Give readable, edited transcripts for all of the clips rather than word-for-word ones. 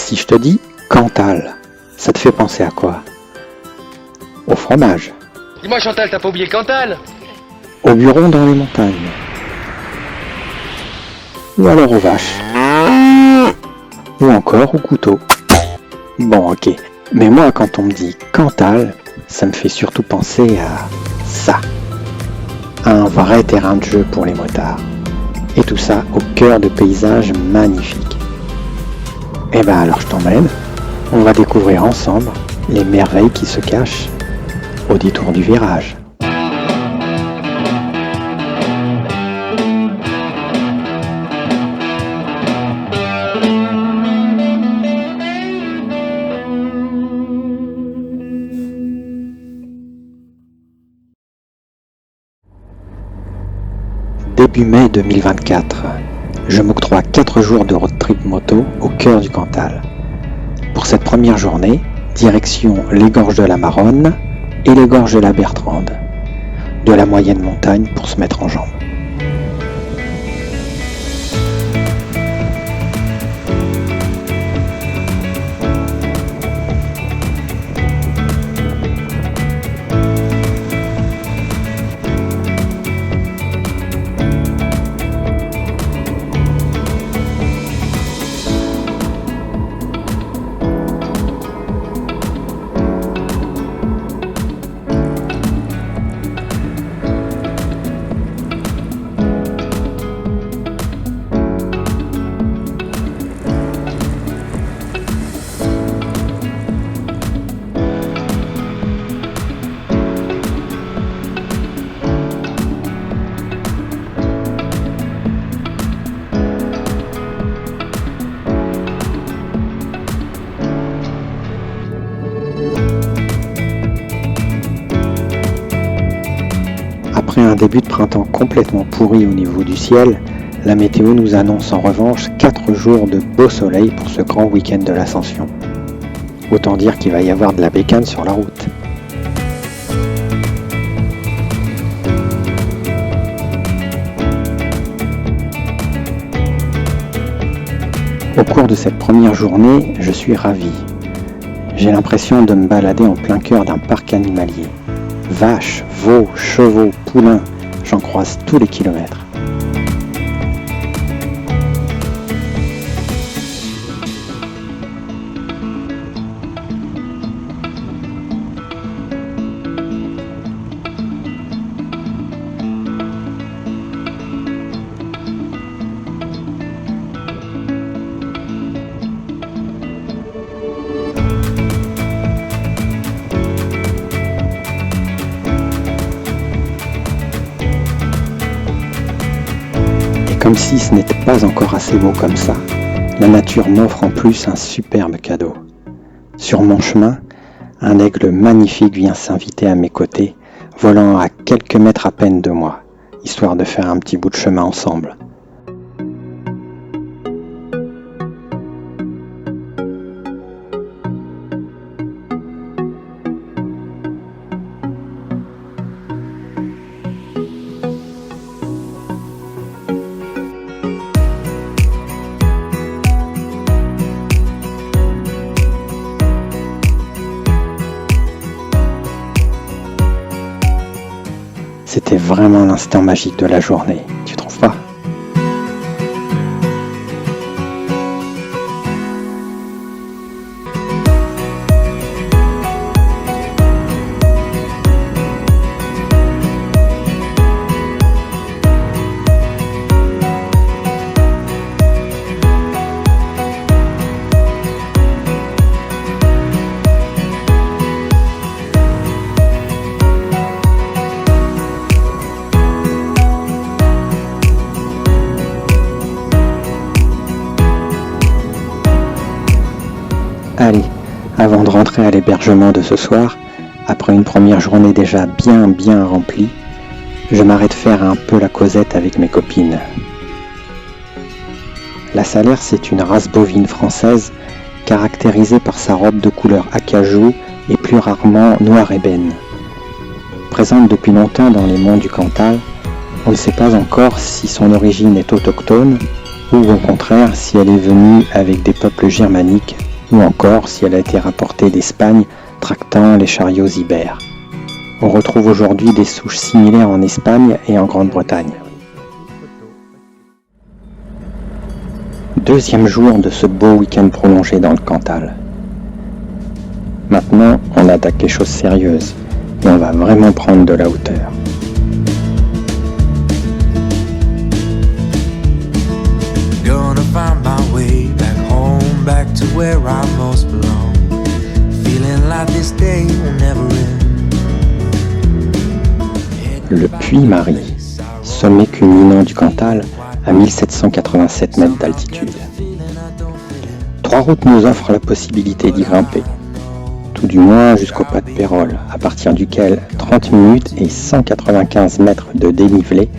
Si je te dis Cantal, ça te fait penser à quoi? Au fromage. Dis-moi Chantal, t'as pas oublié le Cantal? Au buron dans les montagnes. Ou alors aux vaches. Ou encore au couteau. Bon, ok. Mais moi, quand on me dit Cantal, ça me fait surtout penser à ça. Un vrai terrain de jeu pour les motards. Et tout ça au cœur de paysages magnifiques. Et ben alors je t'emmène. On va découvrir ensemble les merveilles qui se cachent au détour du virage. Début mai 2024, je m'octroie 4 jours de road trip moto au cœur du Cantal. Pour cette première journée, direction les gorges de la Maronne et les gorges de la Bertrande, de la moyenne montagne pour se mettre en jambes. Après un début de printemps complètement pourri au niveau du ciel, la météo nous annonce en revanche 4 jours de beau soleil pour ce grand week-end de l'Ascension. Autant dire qu'il va y avoir de la bécane sur la route. Au cours de cette première journée, je suis ravi. J'ai l'impression de me balader en plein cœur d'un parc animalier. Vaches, veaux, chevaux, poulains, j'en croise tous les kilomètres. Comme si ce n'était pas encore assez beau comme ça, la nature m'offre en plus un superbe cadeau. Sur mon chemin, un aigle magnifique vient s'inviter à mes côtés, volant à quelques mètres à peine de moi, histoire de faire un petit bout de chemin ensemble. C'était vraiment l'instant magique de la journée, tu trouves pas? Allez, avant de rentrer à l'hébergement de ce soir, après une première journée déjà bien remplie, je m'arrête faire un peu la causette avec mes copines. La Salers, c'est une race bovine française caractérisée par sa robe de couleur acajou et plus rarement noir ébène. Présente depuis longtemps dans les monts du Cantal, on ne sait pas encore si son origine est autochtone ou au contraire si elle est venue avec des peuples germaniques ou encore si elle a été rapportée d'Espagne tractant les chariots ibères. On retrouve aujourd'hui des souches similaires en Espagne et en Grande-Bretagne. Deuxième jour de ce beau week-end prolongé dans le Cantal. Maintenant, on attaque les choses sérieuses et on va vraiment prendre de la hauteur. Gonna find my way back home, back to where I most belong. Feeling like this day will never end. Le Puy-Marie, sommet culminant du Cantal à 1787 mètres d'altitude. Trois routes nous offrent la possibilité d'y grimper, tout du moins jusqu'au pas de Pérol, à partir duquel 30 minutes et 195 mètres de dénivelé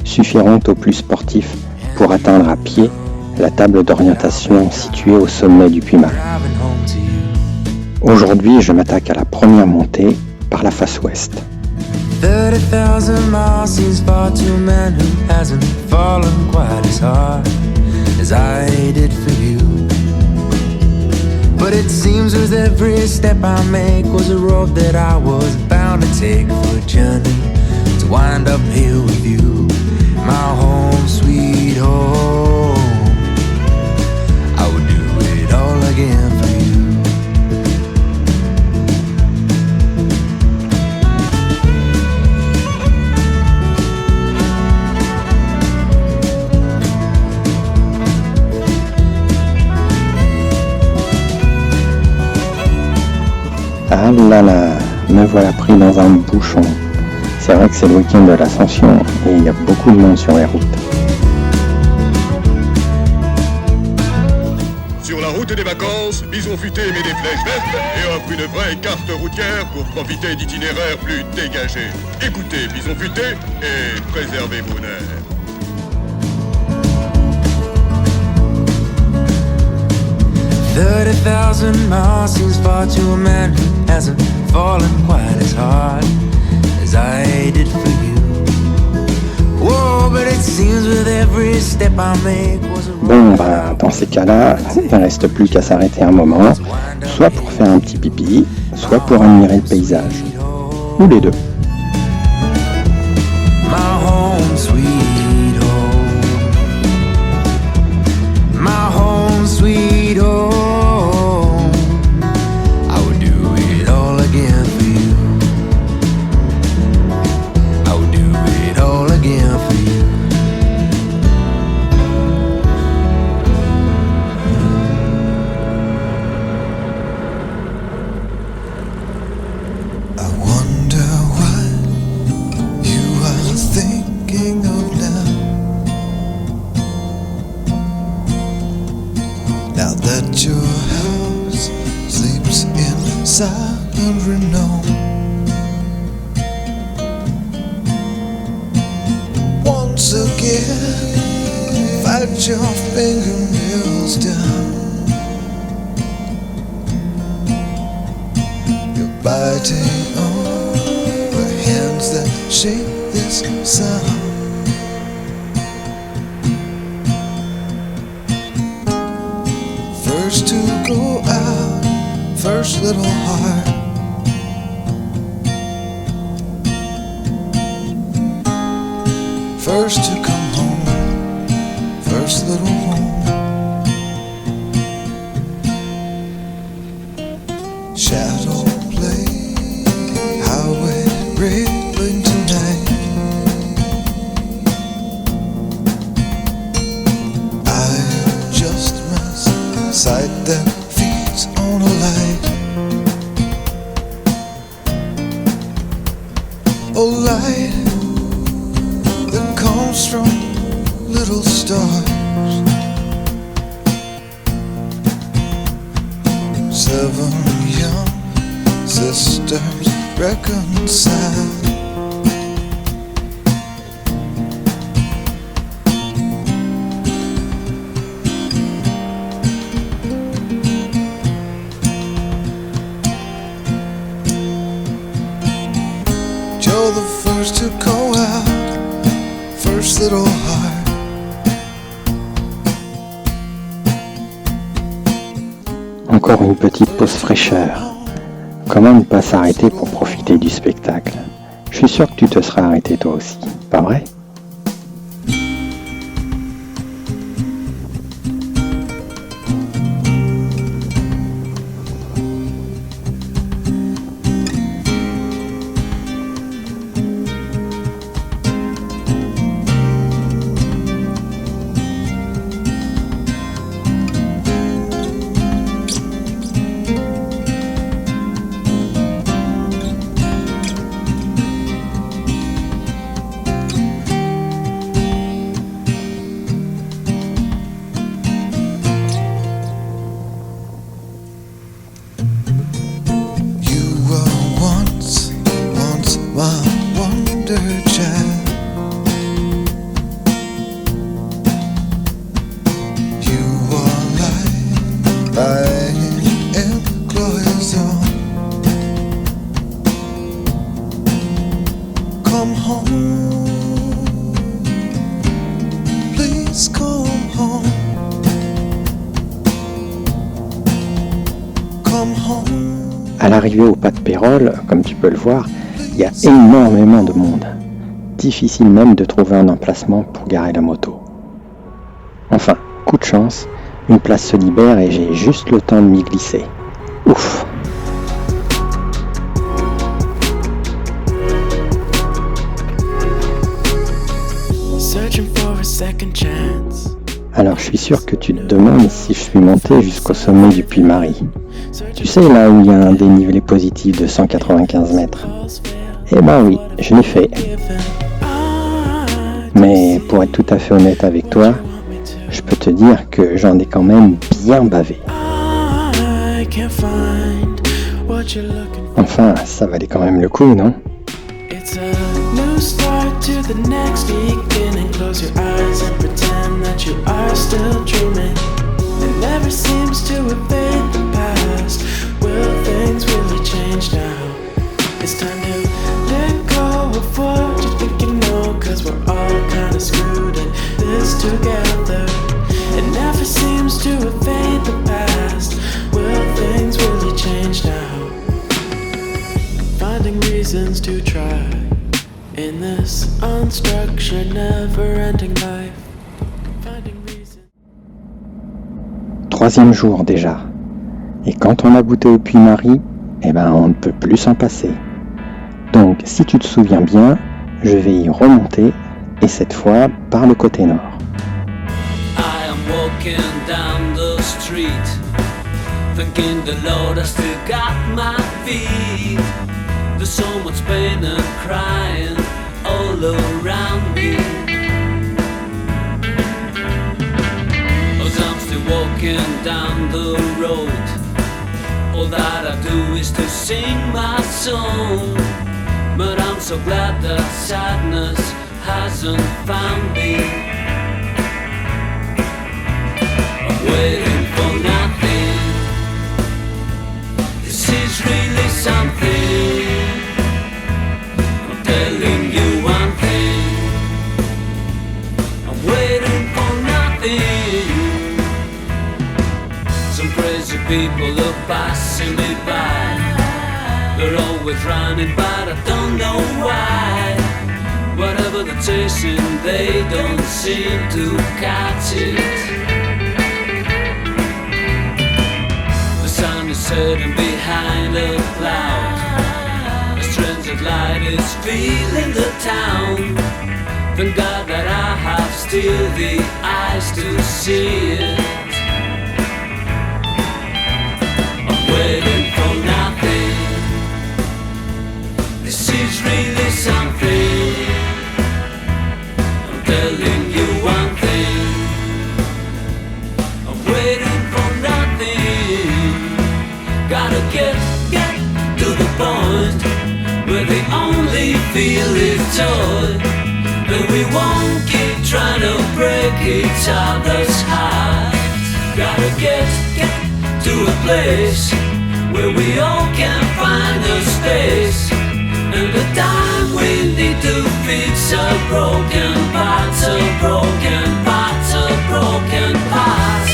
suffiront aux plus sportifs pour atteindre à pied la table d'orientation située au sommet du Puy-Marie. Aujourd'hui, je m'attaque à la première montée par la face ouest. 30,000 miles seems far to a man who hasn't fallen quite as hard as I did for you. But it seems with every step I make was a road that I was bound to take for a journey to wind up here with you, my home, sweet home. I would do it all again for you. Ah là là, me voilà pris dans un bouchon. C'est vrai que c'est le week-end de l'Ascension et il y a beaucoup de monde sur les routes. Sur la route des vacances, Bison Futé met des flèches vertes et offre une vraie carte routière pour profiter d'itinéraires plus dégagés. Écoutez Bison Futé et préservez vos nerfs. $30,000 miles seems far to a man who hasn't fallen quite as hard as I did for you. Whoa, but it seems with every step I make was a Bon, dans ces cas-là, il ne reste plus qu'à s'arrêter un moment, soit pour faire un petit pipi, soit pour admirer le paysage. Ou les deux. my home, sweet home. My home, sweet home. I would do it all again for you. I would do it all again for you. I wonder what you are thinking of now. Now that your house sleeps in silent renown. Once again, fight your fingernails down. You're biting on the hands that shape this sound. First to go out, first little heart. First to come home, first little home. Shadow play, highway railing tonight. I am just my sight that feeds on a light. A light that comes from little stars. 7 young sisters reconciled. You're the first to go out, first little heart. encore une petite pause fraîcheur. Comment ne pas s'arrêter pour profiter du spectacle? Je suis sûr que tu te seras arrêté toi aussi, pas vrai? À l'arrivée au pas de Pérol, comme tu peux le voir, il y a énormément de monde. Difficile même de trouver un emplacement pour garer la moto. Enfin, coup de chance, une place se libère et j'ai juste le temps de m'y glisser. Ouf! Alors je suis sûr que tu te demandes si je suis monté jusqu'au sommet du Puy-Marie. Tu sais, là où il y a un dénivelé positif de 195 mètres. Eh ben oui, je l'ai fait. Mais pour être tout à fait honnête avec toi, je peux te dire que j'en ai quand même bien bavé. Enfin, ça valait quand même le coup, non? It's a new start to the next beginning. Close your eyes and pretend that you are still dreaming. It never seems to evade the past. Will things really change now? It's time to let go of what you think you know, 'cause we're all kinda screwed in this together. It never seems to evade the past. Will things really change now? Finding reasons to try in this unstructured, never-ending life. Finding reasons. Troisième jour déjà. Et quand on a goûté au Puy-Marie, eh ben on ne peut plus s'en passer. Donc si tu te souviens bien, je vais y remonter, et cette fois par le côté nord. I am walking down the street, thinking the Lord I still got my feet. There's so much pain and crying all around me. As I'm still walking down the road, all that I do is to sing my song. But I'm so glad that sadness hasn't found me. I'm waiting for nothing. This is really something. I'm telling you one thing. I'm waiting for nothing. Some crazy people are passing me by. They're always running, but I don't know why. Whatever they're chasing, they don't seem to catch it. The sun is setting behind a cloud. A strange light is filling the town. Thank God that I have still the eyes to see it. I'm waiting for nothing. This is really something. I'm telling you one thing. I'm waiting for nothing. Gotta get to the point where the only feel is joy. And we won't keep trying to break each other's hearts. Gotta get to a place where we all can find a space. And the time we need to fix our broken parts, our broken parts, our broken parts.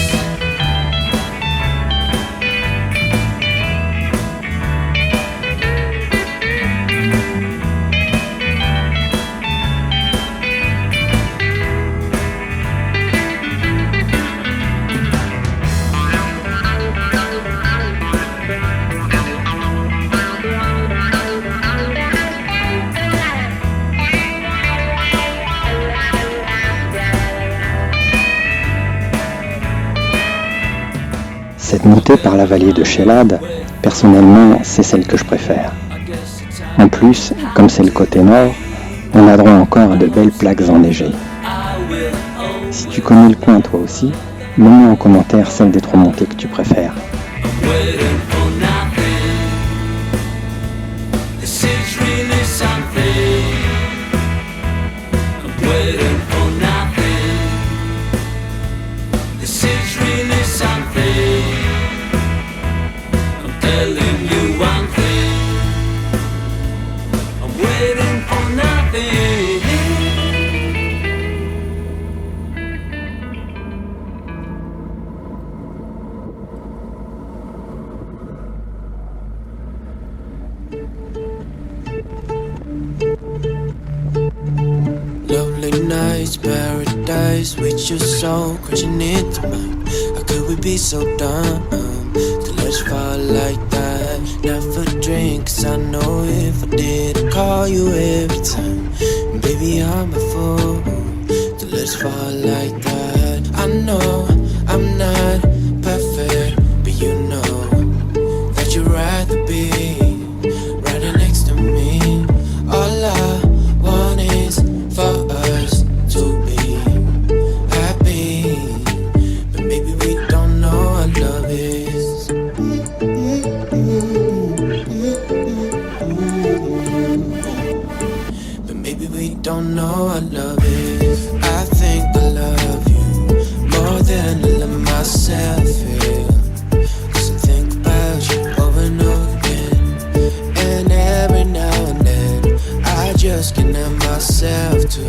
Cette montée par la vallée de Chelad, personnellement, c'est celle que je préfère. En plus, comme c'est le côté nord, on a droit encore à de belles plaques enneigées. Si tu connais le coin toi aussi, mets-moi en commentaire celle des 3 montées que tu préfères. Lovely nights, paradise, with your soul crashing into mine. How could we be so dumb to let us fall like that? Never drink, 'cause I know if I did, I'd call you every time. And baby, I'm a fool to let us fall like that. I know I'm not perfect, but you know that you'd rather be right next to me. All I want is for us to be happy, but maybe we don't know what love is. But maybe we don't know what love is. I think I love you more than I love myself, yeah. 'Cause I think about you over and over again, and every now and then I just can't help myself to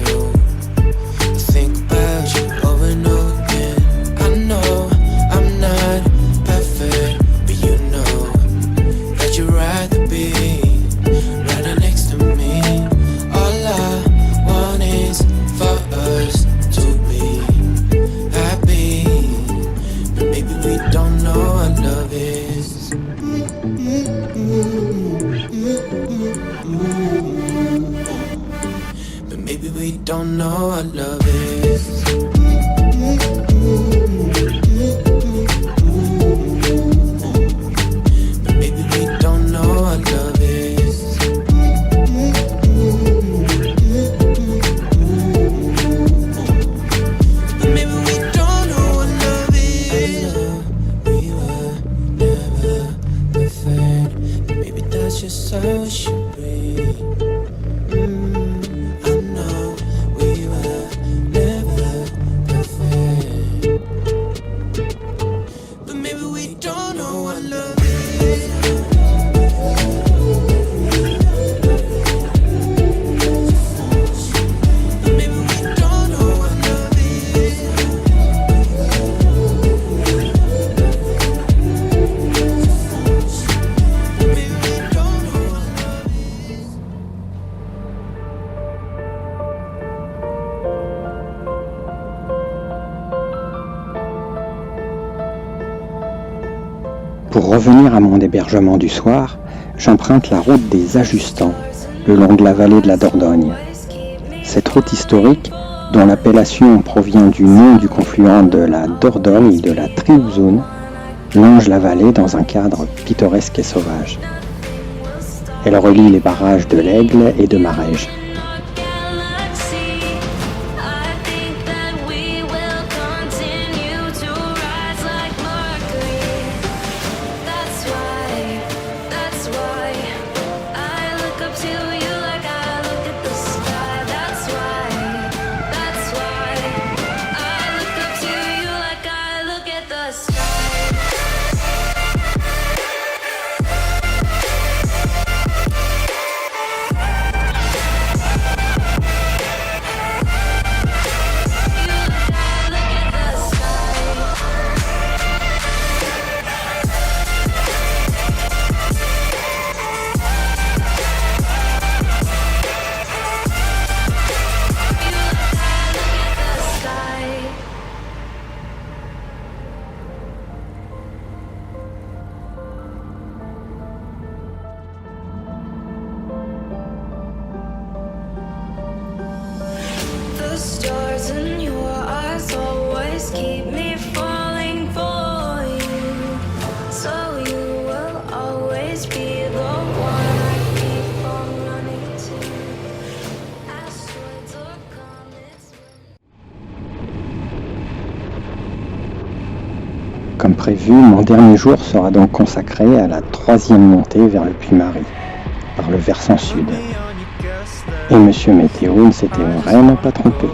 think about you over and over again. I know I'm not perfect, but you know that you'd rather be right next to me. All I want is for us to be happy, but maybe we don't know what love is. But maybe we don't know what love is. But maybe we don't know what love is. But maybe we don't know what love is. We were never perfect, but maybe that's just how it should be. I know we were never perfect, but maybe we don't know what love is. But maybe we don't know what love is. Maybe we don't know what love is. Pour revenir à mon hébergement du soir, j'emprunte la route des Ajustants, le long de la vallée de la Dordogne. Cette route historique, dont l'appellation provient du nom du confluent de la Dordogne et de la Triouzone, longe la vallée dans un cadre pittoresque et sauvage. Elle relie les barrages de l'Aigle et de Marège. Comme prévu, mon dernier jour sera donc consacré à la 3e montée vers le Puy-Marie, par le versant sud. Et Monsieur Météo ne s'était vraiment pas trompé.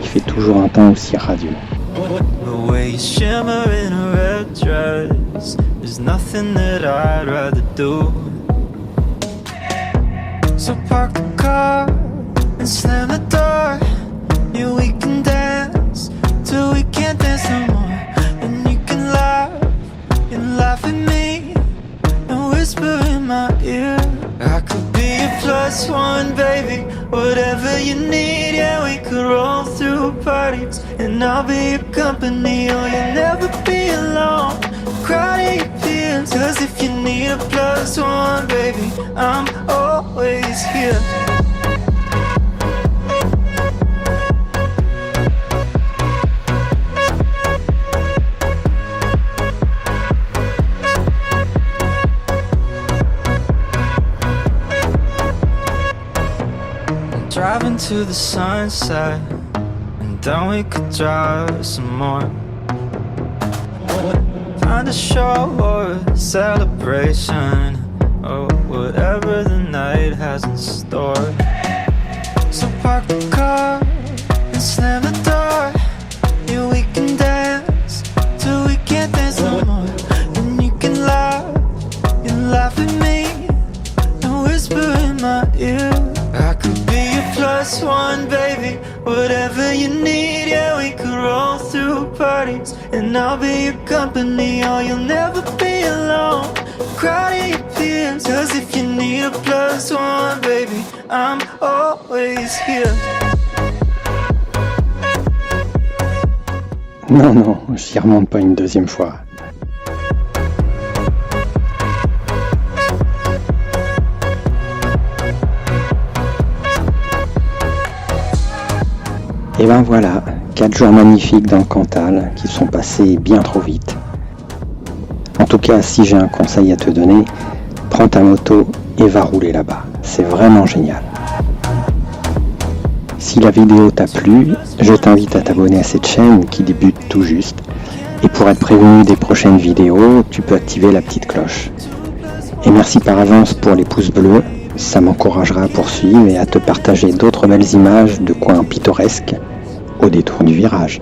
Il fait toujours un temps aussi radieux. The way you shimmer in a red dress, there's nothing that I'd rather do. So park the car and slam the door. Yeah, we can dance till we can't dance no more. And you can laugh at me and whisper in my ear. I could be a +1, baby, whatever you need. Yeah, we could roll through parties and I'll be your company. Oh, you'll never be alone, cry to your peers. 'Cause if you need a +1, baby, I'm always here. Driving to the sunset, and then we could drive some more. Find a show or a celebration, or whatever the night has in store. So park the car and slam the door. Yeah, we can dance till we can't dance no more. And you can laugh at me and whisper in my ear. I could be your +1, baby, whatever you need. Yeah, we could roll through parties and I'll be your company. Oh, you'll never be alone, cry to your peers. 'Cause if you need a +1, baby, I'm always here. Non, j'y remonte pas une deuxième fois. Et ben voilà, 4 jours magnifiques dans le Cantal qui sont passés bien trop vite. En tout cas, si j'ai un conseil à te donner, prends ta moto et va rouler là-bas. C'est vraiment génial. Si la vidéo t'a plu, je t'invite à t'abonner à cette chaîne qui débute tout juste. Et pour être prévenu des prochaines vidéos, tu peux activer la petite cloche. Et merci par avance pour les pouces bleus, ça m'encouragera à poursuivre et à te partager d'autres belles images de coins pittoresques au détour du virage.